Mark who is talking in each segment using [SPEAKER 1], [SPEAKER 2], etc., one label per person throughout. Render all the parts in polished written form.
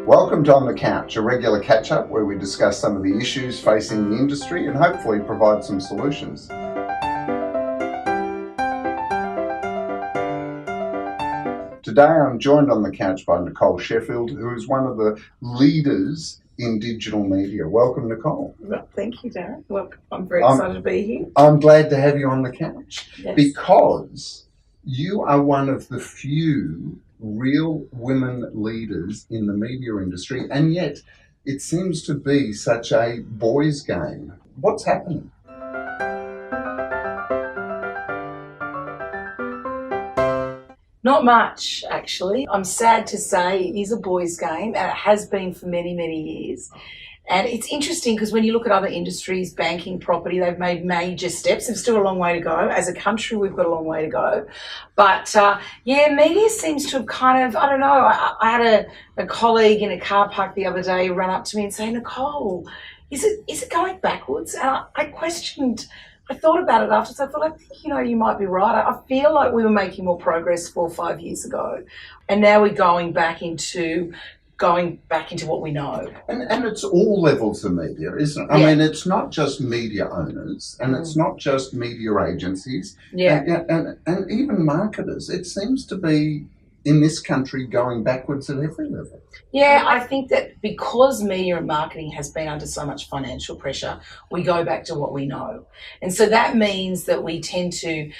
[SPEAKER 1] Welcome to On the Couch, a regular catch-up where we discuss some of the issues facing the industry and hopefully provide some solutions. Today I'm joined on the couch by Nicole Sheffield, who is one of the leaders in digital media. Welcome, Nicole.
[SPEAKER 2] Well, thank you, Darren. Look, I'm very excited to be here.
[SPEAKER 1] I'm glad to have you on the couch.
[SPEAKER 2] Yes.
[SPEAKER 1] Because you are one of the few real women leaders in the media industry, and yet it seems to be such a boys' game. What's happening?
[SPEAKER 2] Not much, actually. I'm sad to say it is a boys' game, and it has been for many, many years. And it's interesting because when you look at other industries, banking, property, they've made major steps. There's still a long way to go. As a country, we've got a long way to go. But media seems to have kind of, I don't know, I had a colleague in a car park the other day run up to me and say, Nicole, is it going backwards? And I thought about it afterwards. I thought, I think, you might be right. I feel like we were making more progress 4 or 5 years ago. And now we're going back into what we know.
[SPEAKER 1] And it's all levels of media, isn't it? I mean, it's not just media owners and it's not just media agencies and even marketers. It seems to be, in this country, going backwards at every level.
[SPEAKER 2] Yeah, I think that because media and marketing has been under so much financial pressure, we go back to what we know. And so that means that we tend to,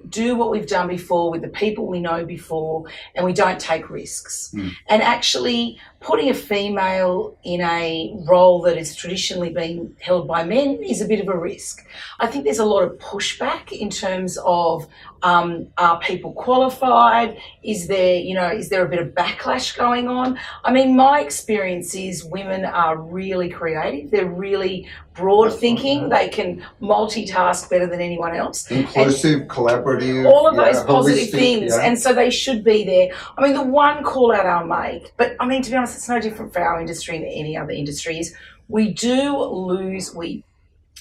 [SPEAKER 2] do what we've done before with the people we know before, and we don't take risks. And actually putting a female in a role that is traditionally being held by men is a bit of a risk. I think there's a lot of pushback in terms of are people qualified? Is there a bit of backlash going on? I mean, my experience is women are really creative. They're really broad thinking. They can multitask better than anyone else.
[SPEAKER 1] Inclusive, collaborative.
[SPEAKER 2] All of those positive
[SPEAKER 1] holistic,
[SPEAKER 2] things. And so they should be there. I mean, the one call out I'll make, but I mean, to be honest, it's no different for our industry than any other industry, is we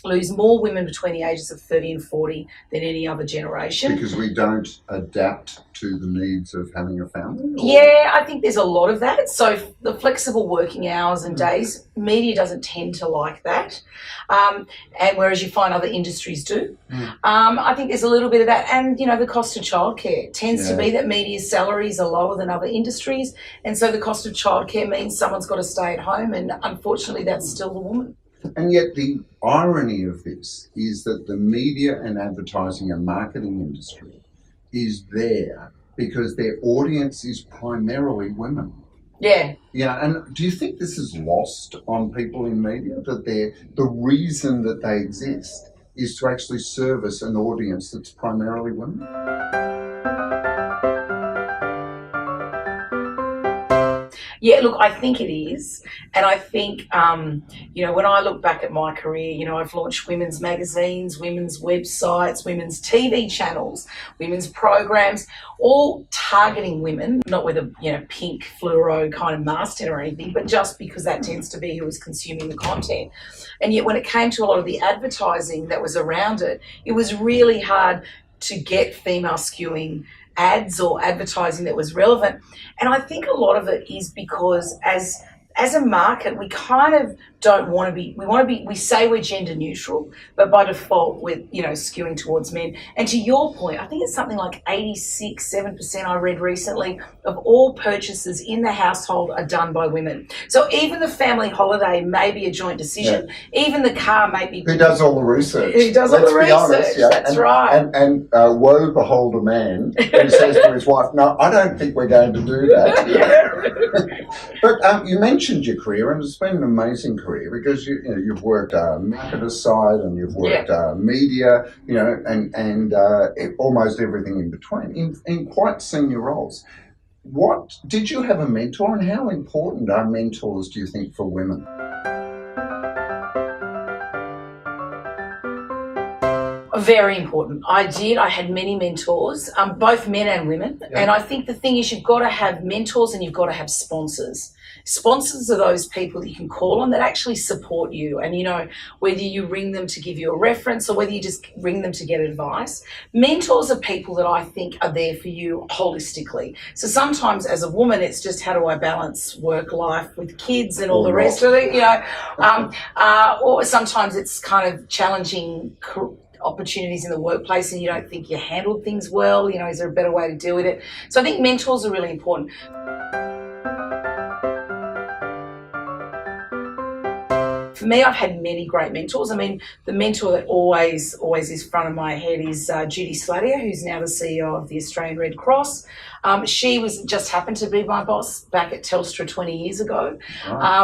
[SPEAKER 2] lose more women between the ages of 30 and 40 than any other generation.
[SPEAKER 1] Because we don't adapt to the needs of having a family?
[SPEAKER 2] Yeah, I think there's a lot of that. So the flexible working hours and days, media doesn't tend to like that. And whereas you find other industries do. I think there's a little bit of that. And, the cost of childcare tends to be that media's salaries are lower than other industries. And so the cost of childcare means someone's got to stay at home. And unfortunately, that's still the woman.
[SPEAKER 1] And yet the irony of this is that the media and advertising and marketing industry is there because their audience is primarily women.
[SPEAKER 2] Yeah.
[SPEAKER 1] And do you think this is lost on people in media, that the reason that they exist is to actually service an audience that's primarily women?
[SPEAKER 2] Yeah, look, I think it is. And I think, when I look back at my career, I've launched women's magazines, women's websites, women's TV channels, women's programs, all targeting women, not with a, pink fluoro kind of masthead or anything, but just because that tends to be who is consuming the content. And yet when it came to a lot of the advertising that was around it, it was really hard to get female skewing ads or advertising that was relevant. And I think a lot of it is because as a market, we kind of don't want to be, we say we're gender neutral, but by default we're, skewing towards men. And to your point, I think it's something like 7% I read recently of all purchases in the household are done by women. So even the family holiday may be a joint decision. Yeah. Even the car may be.
[SPEAKER 1] Who does all the research?
[SPEAKER 2] Who does all the research? Honest, That's right.
[SPEAKER 1] And woe behold a man who says to his wife, no, I don't think we're going to do that. But you mentioned your career, and it's been an amazing career because you've worked marketer side and you've worked media, and almost everything in between in quite senior roles. What did you have a mentor, and how important are mentors, do you think, for women?
[SPEAKER 2] Very important. I had many mentors, both men and women.
[SPEAKER 1] Yeah.
[SPEAKER 2] And I think the thing is you've got to have mentors and you've got to have sponsors. Sponsors are those people that you can call on that actually support you. And, you know, whether you ring them to give you a reference or whether you just ring them to get advice. Mentors are people that I think are there for you holistically. So sometimes as a woman, it's just how do I balance work life with kids and all the rest of it, you know. Or sometimes it's kind of challenging opportunities in the workplace and you don't think you handled things well, you know, is there a better way to deal with it? So I think mentors are really important. For me, I've had many great mentors. I mean, the mentor that always is front of my head is Judy Sladier, who's now the CEO of the Australian Red Cross. She just happened to be my boss back at Telstra 20 years ago,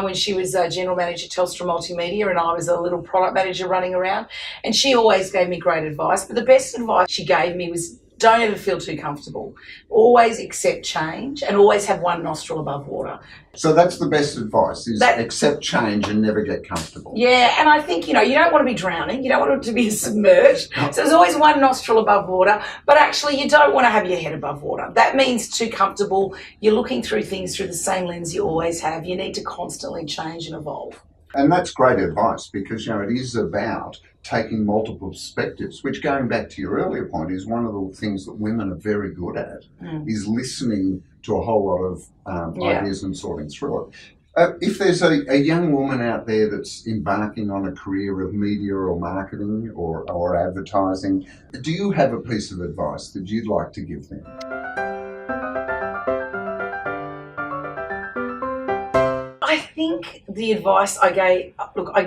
[SPEAKER 2] when she was General Manager at Telstra Multimedia and I was a little product manager running around. And she always gave me great advice. But the best advice she gave me was don't ever feel too comfortable. Always accept change and always have one nostril above water.
[SPEAKER 1] So that's the best advice, is accept change and never get comfortable.
[SPEAKER 2] Yeah, and I think, you know, you don't want to be drowning. You don't want it to be submerged. So there's always one nostril above water, but actually you don't want to have your head above water. That means too comfortable. You're looking through things through the same lens you always have. You need to constantly change and evolve.
[SPEAKER 1] And that's great advice because, you know, it is about taking multiple perspectives, which going back to your earlier point is one of the things that women are very good at, is listening to a whole lot of ideas and sorting through it. If there's a young woman out there that's embarking on a career of media or marketing or advertising, do you have a piece of advice that you'd like to give them?
[SPEAKER 2] I think the advice I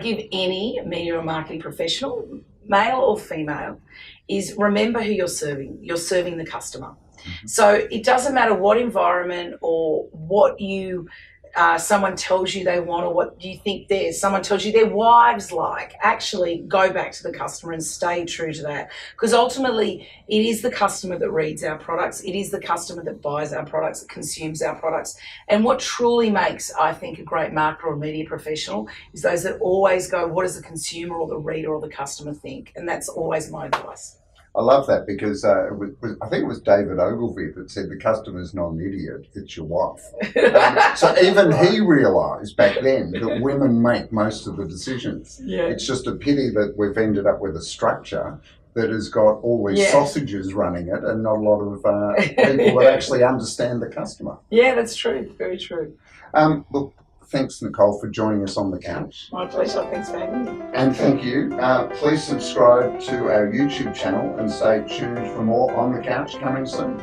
[SPEAKER 2] give any media or marketing professional, male or female, is remember who you're serving. You're serving the customer. Mm-hmm. So it doesn't matter what environment or what someone tells you they want or what you think someone tells you their wives like. Actually, go back to the customer and stay true to that. Because ultimately, it is the customer that reads our products. It is the customer that buys our products, that consumes our products. And what truly makes, I think, a great marketer or media professional is those that always go, what does the consumer or the reader or the customer think? And that's always my advice.
[SPEAKER 1] I love that because I think it was David Ogilvy that said the customer's not an idiot, it's your wife. So even he realised back then that women make most of the decisions. Yeah. It's just a pity that we've ended up with a structure that has got all these sausages running it and not a lot of people that actually understand the customer. Yeah,
[SPEAKER 2] that's true. Very true.
[SPEAKER 1] Look, thanks, Nicole, for joining us on the couch.
[SPEAKER 2] My pleasure. Thanks for having me.
[SPEAKER 1] And thank you. Please subscribe to our YouTube channel and stay tuned for more On the Couch coming soon.